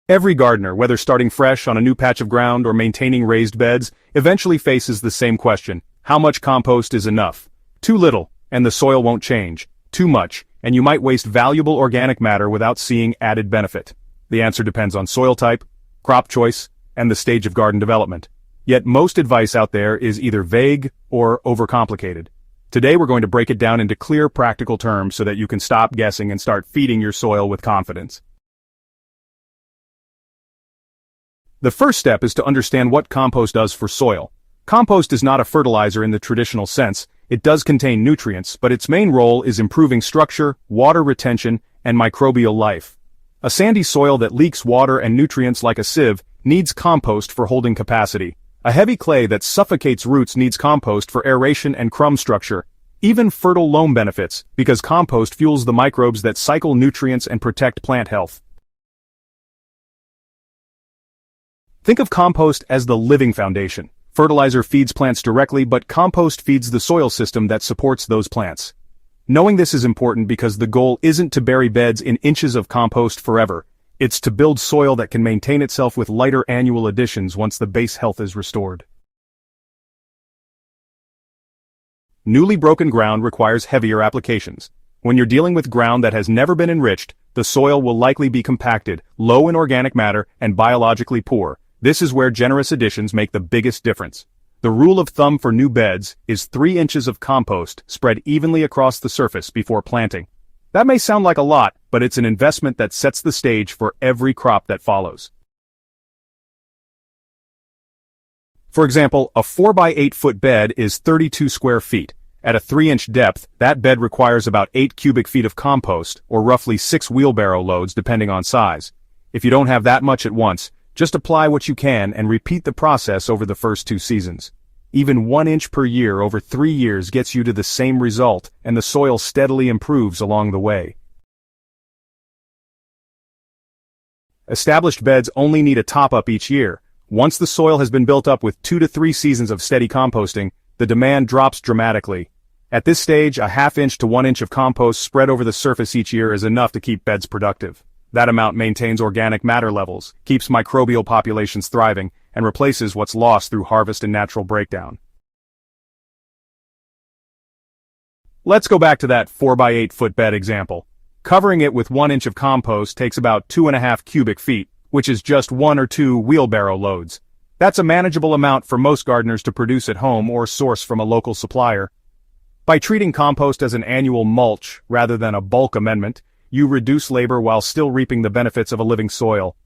Every gardener, whether starting fresh on a new patch of ground or maintaining raised beds, eventually faces the same question: how much compost is enough? Too little, and the soil won't change. Too much, and you might waste valuable organic matter without seeing added benefit. The answer depends on soil type, crop choice, and the stage of garden development. Yet most advice out there is either vague or overcomplicated. Today we're going to break it down into clear, practical terms so that you can stop guessing and start feeding your soil with confidence. The first step is to understand what compost does for soil. Compost is not a fertilizer in the traditional sense. It does contain nutrients, but its main role is improving structure, water retention, and microbial life. A sandy soil that leaks water and nutrients like a sieve needs compost for holding capacity. A heavy clay that suffocates roots needs compost for aeration and crumb structure. Even fertile loam benefits, because compost fuels the microbes that cycle nutrients and protect plant health. Think of compost as the living foundation. Fertilizer feeds plants directly, but compost feeds the soil system that supports those plants. Knowing this is important because the goal isn't to bury beds in inches of compost forever. It's to build soil that can maintain itself with lighter annual additions once the base health is restored. Newly broken ground requires heavier applications. When you're dealing with ground that has never been enriched, the soil will likely be compacted, low in organic matter, and biologically poor. This is where generous additions make the biggest difference. The rule of thumb for new beds is 3 inches of compost spread evenly across the surface before planting. That may sound like a lot, but it's an investment that sets the stage for every crop that follows. For example, a 4 by 8 foot bed is 32 square feet. At a 3-inch depth, that bed requires about 8 cubic feet of compost, or roughly 6 wheelbarrow loads depending on size. If you don't have that much at once, just apply what you can and repeat the process over the first 2 seasons. Even 1 inch per year over 3 years gets you to the same result, and the soil steadily improves along the way. Established beds only need a top-up each year. Once the soil has been built up with 2 to 3 seasons of steady composting, the demand drops dramatically. At this stage, a 1/2 inch to 1 inch of compost spread over the surface each year is enough to keep beds productive. That amount maintains organic matter levels, keeps microbial populations thriving, and replaces what's lost through harvest and natural breakdown. Let's go back to that 4 by 8 foot bed example. Covering it with 1 inch of compost takes about 2.5 cubic feet, which is just 1 or 2 wheelbarrow loads. That's a manageable amount for most gardeners to produce at home or source from a local supplier. By treating compost as an annual mulch rather than a bulk amendment, you reduce labor while still reaping the benefits of a living soil.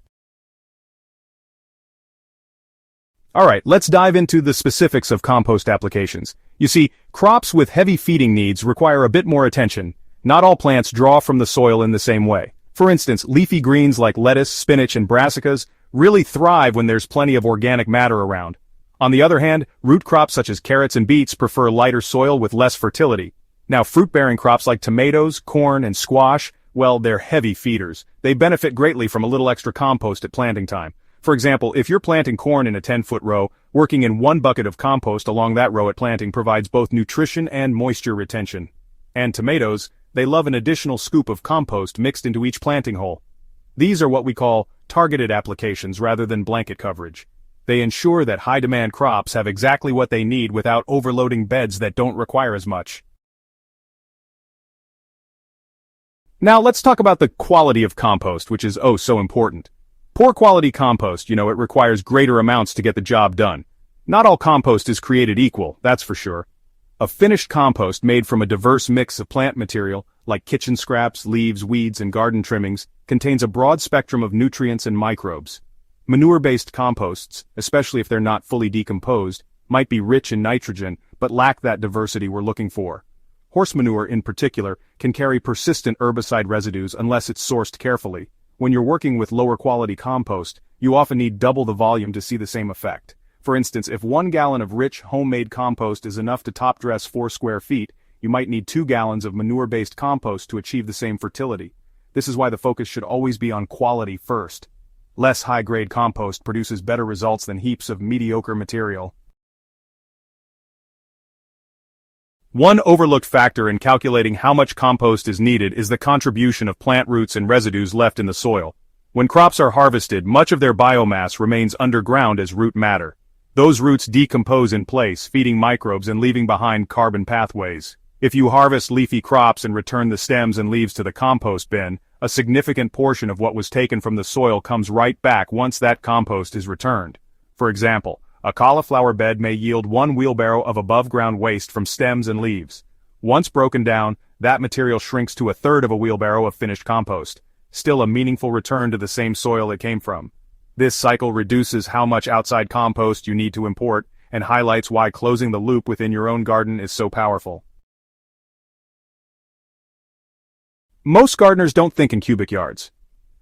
Alright, let's dive into the specifics of compost applications. You see, crops with heavy feeding needs require a bit more attention. Not all plants draw from the soil in the same way. For instance, leafy greens like lettuce, spinach, and brassicas really thrive when there's plenty of organic matter around. On the other hand, root crops such as carrots and beets prefer lighter soil with less fertility. Now, fruit-bearing crops like tomatoes, corn, and squash, well, they're heavy feeders. They benefit greatly from a little extra compost at planting time. For example, if you're planting corn in a 10-foot row, working in 1 bucket of compost along that row at planting provides both nutrition and moisture retention. And tomatoes, they love an additional scoop of compost mixed into each planting hole. These are what we call targeted applications rather than blanket coverage. They ensure that high-demand crops have exactly what they need without overloading beds that don't require as much. Now let's talk about the quality of compost, which is oh so important. Poor quality compost, it requires greater amounts to get the job done. Not all compost is created equal, that's for sure. A finished compost made from a diverse mix of plant material, like kitchen scraps, leaves, weeds, and garden trimmings, contains a broad spectrum of nutrients and microbes. Manure-based composts, especially if they're not fully decomposed, might be rich in nitrogen, but lack that diversity we're looking for. Horse manure, in particular, can carry persistent herbicide residues unless it's sourced carefully. When you're working with lower quality compost, you often need double the volume to see the same effect. For instance, if 1 gallon of rich, homemade compost is enough to top dress 4 square feet, you might need 2 gallons of manure-based compost to achieve the same fertility. This is why the focus should always be on quality first. Less high-grade compost produces better results than heaps of mediocre material. One overlooked factor in calculating how much compost is needed is the contribution of plant roots and residues left in the soil. When crops are harvested, much of their biomass remains underground as root matter. Those roots decompose in place, feeding microbes and leaving behind carbon pathways. If you harvest leafy crops and return the stems and leaves to the compost bin, a significant portion of what was taken from the soil comes right back once that compost is returned. For example, a cauliflower bed may yield 1 wheelbarrow of above-ground waste from stems and leaves. Once broken down, that material shrinks to 1/3 of a wheelbarrow of finished compost. Still a meaningful return to the same soil it came from. This cycle reduces how much outside compost you need to import, and highlights why closing the loop within your own garden is so powerful. Most gardeners don't think in cubic yards.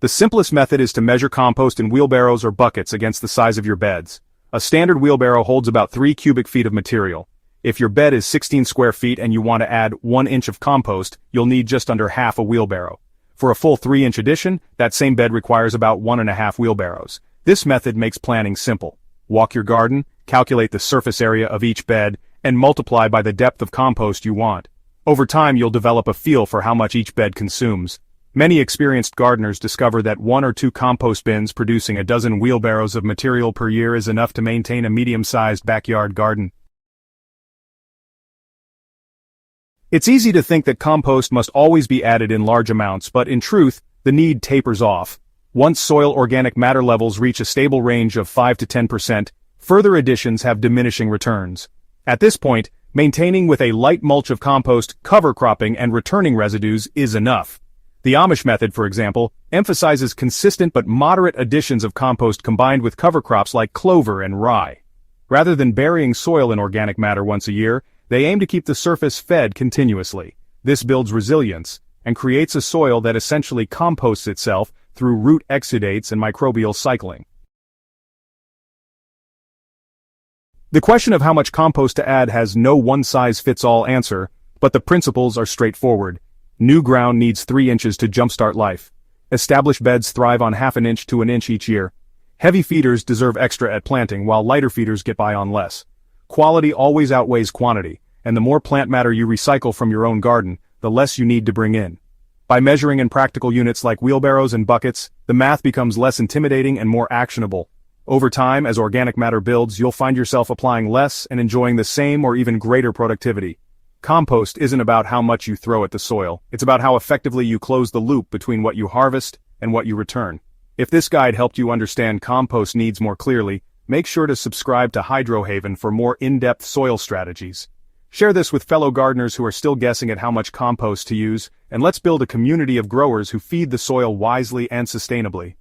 The simplest method is to measure compost in wheelbarrows or buckets against the size of your beds. A standard wheelbarrow holds about 3 cubic feet of material. If your bed is 16 square feet and you want to add 1 inch of compost, you'll need just under half a wheelbarrow. For a full 3-inch addition, that same bed requires about 1.5 wheelbarrows. This method makes planning simple. Walk your garden, calculate the surface area of each bed, and multiply by the depth of compost you want. Over time you'll develop a feel for how much each bed consumes. Many experienced gardeners discover that 1 or 2 compost bins producing a dozen wheelbarrows of material per year is enough to maintain a medium-sized backyard garden. It's easy to think that compost must always be added in large amounts, but in truth, the need tapers off. Once soil organic matter levels reach a stable range of 5 to 10%, further additions have diminishing returns. At this point, maintaining with a light mulch of compost, cover cropping, and returning residues is enough. The Amish method, for example, emphasizes consistent but moderate additions of compost combined with cover crops like clover and rye. Rather than burying soil in organic matter once a year, they aim to keep the surface fed continuously. This builds resilience, and creates a soil that essentially composts itself through root exudates and microbial cycling. The question of how much compost to add has no one-size-fits-all answer, but the principles are straightforward. New ground needs 3 inches to jumpstart life. Established beds thrive on 1/2 inch to 1 inch each year. Heavy feeders deserve extra at planting, while lighter feeders get by on less. Quality always outweighs quantity, and the more plant matter you recycle from your own garden, the less you need to bring in. By measuring in practical units like wheelbarrows and buckets, the math becomes less intimidating and more actionable. Over time, as organic matter builds, you'll find yourself applying less and enjoying the same or even greater productivity. Compost isn't about how much you throw at the soil, it's about how effectively you close the loop between what you harvest and what you return. If this guide helped you understand compost needs more clearly, make sure to subscribe to Hydrohaven for more in-depth soil strategies. Share this with fellow gardeners who are still guessing at how much compost to use, and let's build a community of growers who feed the soil wisely and sustainably.